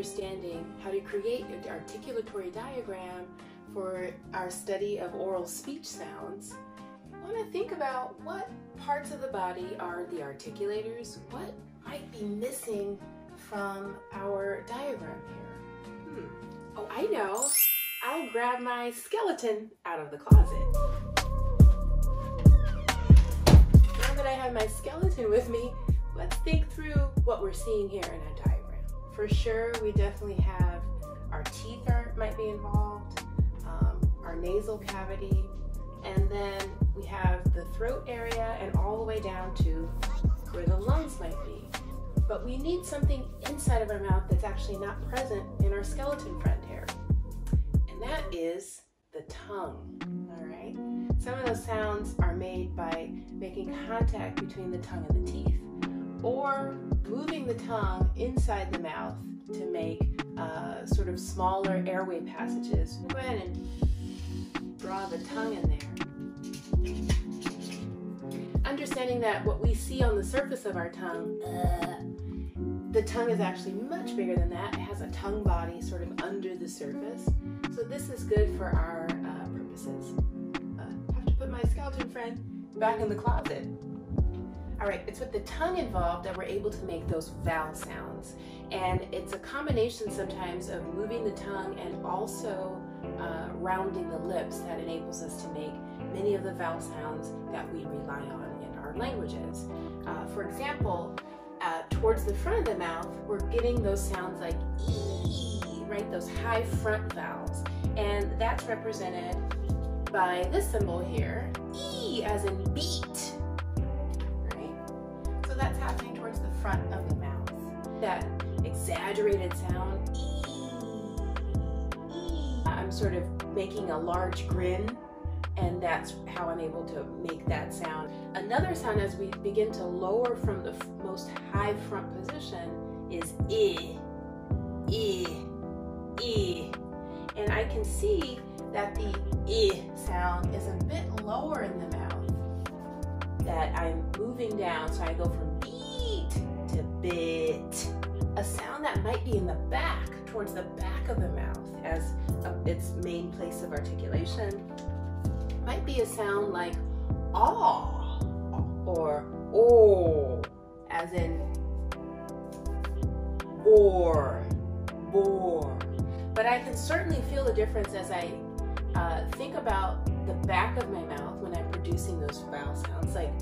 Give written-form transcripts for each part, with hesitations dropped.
understanding how to create an articulatory diagram for our study of oral speech sounds, I want to think about what parts of the body are the articulators, what might be missing from our diagram here. Oh, I know. I'll grab my skeleton out of the closet. Now that I have my skeleton with me, let's think through what we're seeing here in our diagram. For sure, we definitely have our teeth might be involved, our nasal cavity, and then we have the throat area and all the way down to where the lungs might be. But we need something inside of our mouth that's actually not present in our skeleton friend here. And that is the tongue, all right? Some of those sounds are made by making contact between the tongue and the teeth, or moving the tongue inside the mouth to make sort of smaller airway passages. Go ahead and draw the tongue in there. Understanding that what we see on the surface of our tongue, the tongue is actually much bigger than that. It has a tongue body sort of under the surface. So this is good for our purposes. I have to put my skeleton friend back in the closet. All right, it's with the tongue involved that we're able to make those vowel sounds. And it's a combination sometimes of moving the tongue and also rounding the lips that enables us to make many of the vowel sounds that we rely on in our languages. For example, towards the front of the mouth, we're getting those sounds like E, right? Those high front vowels. And that's represented by this symbol here, E as in beat, right? So that's happening towards the front of the mouth. That exaggerated sound, E, E. I'm sort of making a large grin, and that's how I'm able to make that sound. Another sound as we begin to lower from the most high front position is I, I, I. And I can see that the I sound is a bit lower in the mouth, that I'm moving down. So I go from beat to bit. A sound that might be in the back, towards the back of the mouth as its main place of articulation, might be a sound like aw or oh, as in or, bore. But I can certainly feel the difference as I think about the back of my mouth when I'm producing those vowel sounds, like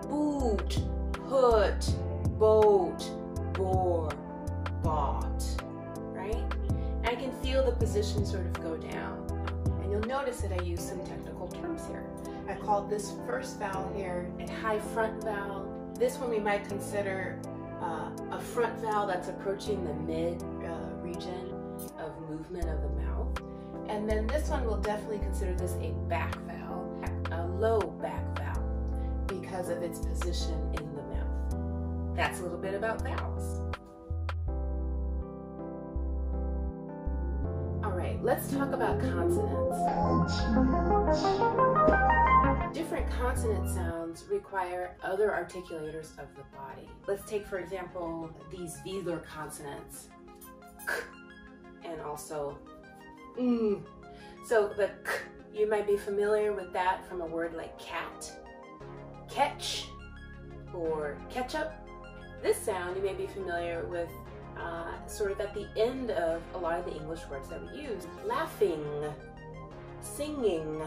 boot, put, boat, bore, bought, right? And I can feel the position sort of go down. And you'll notice that I use some technical terms here. I call this first vowel here a high front vowel. This one we might consider a front vowel that's approaching the mid region of movement of the mouth. And then this one we'll definitely consider this a back vowel, a low back vowel, because of its position in the mouth. That's a little bit about vowels. All right, let's talk about consonants. Different consonant sounds require other articulators of the body. Let's take, for example, these velar consonants, k, and also So the k, you might be familiar with that from a word like cat, catch, or ketchup. This sound you may be familiar with sort of at the end of a lot of the English words that we use. Laughing, singing.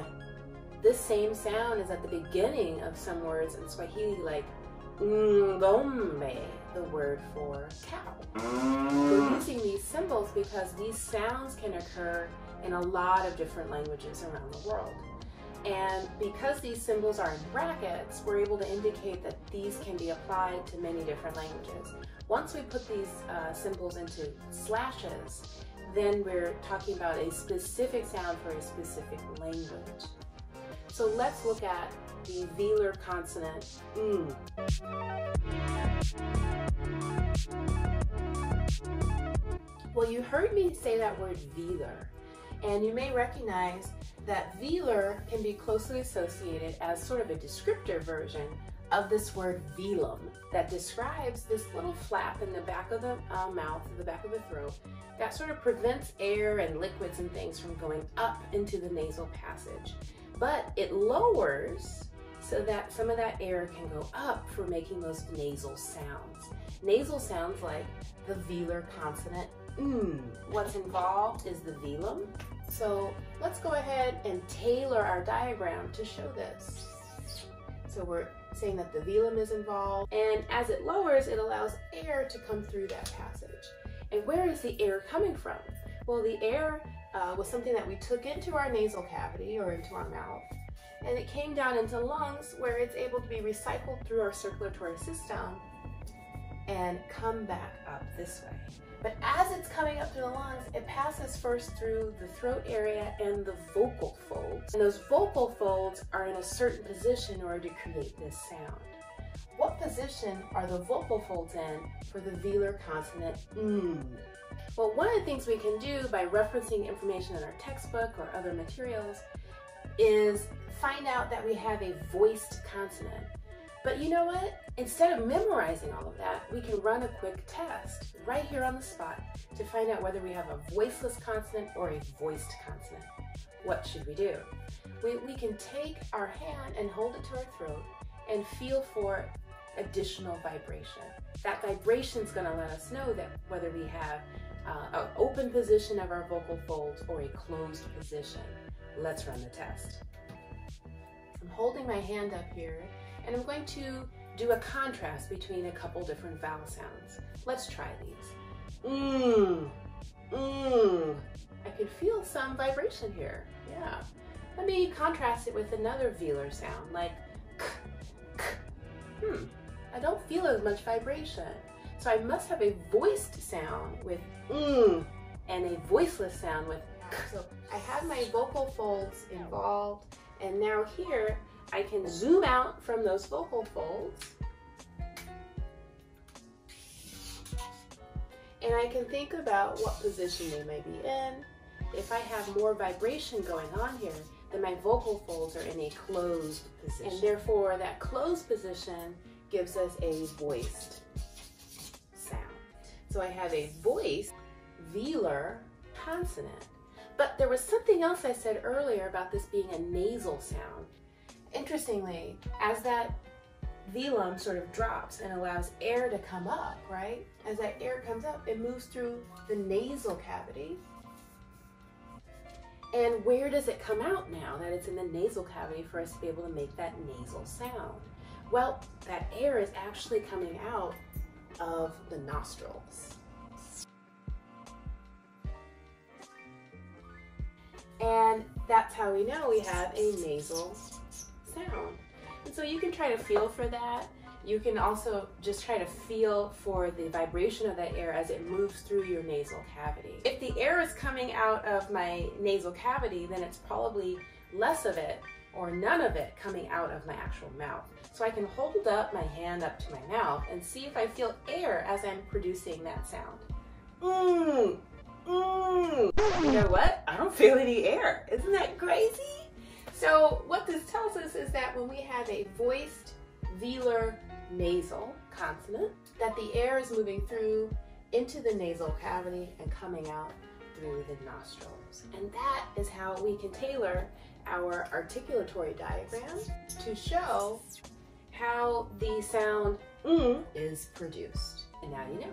This same sound is at the beginning of some words in Swahili, like ngombe, the word for cow. We're using these symbols because these sounds can occur in a lot of different languages around the world. And because these symbols are in brackets, we're able to indicate that these can be applied to many different languages. Once we put these symbols into slashes, then we're talking about a specific sound for a specific language. So let's look at the velar consonant ng. Well, you heard me say that word velar, and you may recognize that velar can be closely associated as sort of a descriptor version of this word velum that describes this little flap in the back of the mouth, the back of the throat, that sort of prevents air and liquids and things from going up into the nasal passage. But it lowers so that some of that air can go up for making those nasal sounds. Nasal sounds like the velar consonant What's involved is the velum. So let's go ahead and tailor our diagram to show this. So we're saying that the velum is involved, and as it lowers, it allows air to come through that passage. And where is the air coming from? Well, the air was something that we took into our nasal cavity or into our mouth, and it came down into lungs where it's able to be recycled through our circulatory system and come back up this way. But as it's coming up through the lungs, it passes first through the throat area and the vocal folds. And those vocal folds are in a certain position in order to create this sound. What position are the vocal folds in for the velar consonant Well, one of the things we can do by referencing information in our textbook or other materials is find out that we have a voiced consonant. But you know what? Instead of memorizing all of that, we can run a quick test right here on the spot to find out whether we have a voiceless consonant or a voiced consonant. What should we do? We can take our hand and hold it to our throat and feel for additional vibration. That vibration is going to let us know that whether we have an open position of our vocal folds or a closed position. Let's run the test. I'm holding my hand up here, and I'm going to do a contrast between a couple different vowel sounds. Let's try these. I can feel some vibration here. Yeah. Let me contrast it with another velar sound, like k, k. I don't feel as much vibration. So I must have a voiced sound with and a voiceless sound with k. So I have my vocal folds involved, and now here I can zoom out from those vocal folds, and I can think about what position they may be in. If I have more vibration going on here, then my vocal folds are in a closed position, and therefore that closed position gives us a voiced sound. So I have a voiced velar consonant. But there was something else I said earlier about this being a nasal sound. Interestingly, as that velum sort of drops and allows air to come up, right? As that air comes up, it moves through the nasal cavity. And where does it come out now that it's in the nasal cavity for us to be able to make that nasal sound? Well, that air is actually coming out of the nostrils. And that's how we know we have a nasal sound. And so you can try to feel for that. You can also just try to feel for the vibration of that air as it moves through your nasal cavity. If the air is coming out of my nasal cavity, then it's probably less of it or none of it coming out of my actual mouth. So I can hold up my hand up to my mouth and see if I feel air as I'm producing that sound. You know what? I don't feel any air. Isn't that crazy? So what this tells us is that when we have a voiced velar nasal consonant, that the air is moving through into the nasal cavity and coming out through the nostrils. And that is how we can tailor our articulatory diagram to show how the sound is produced. And now you know.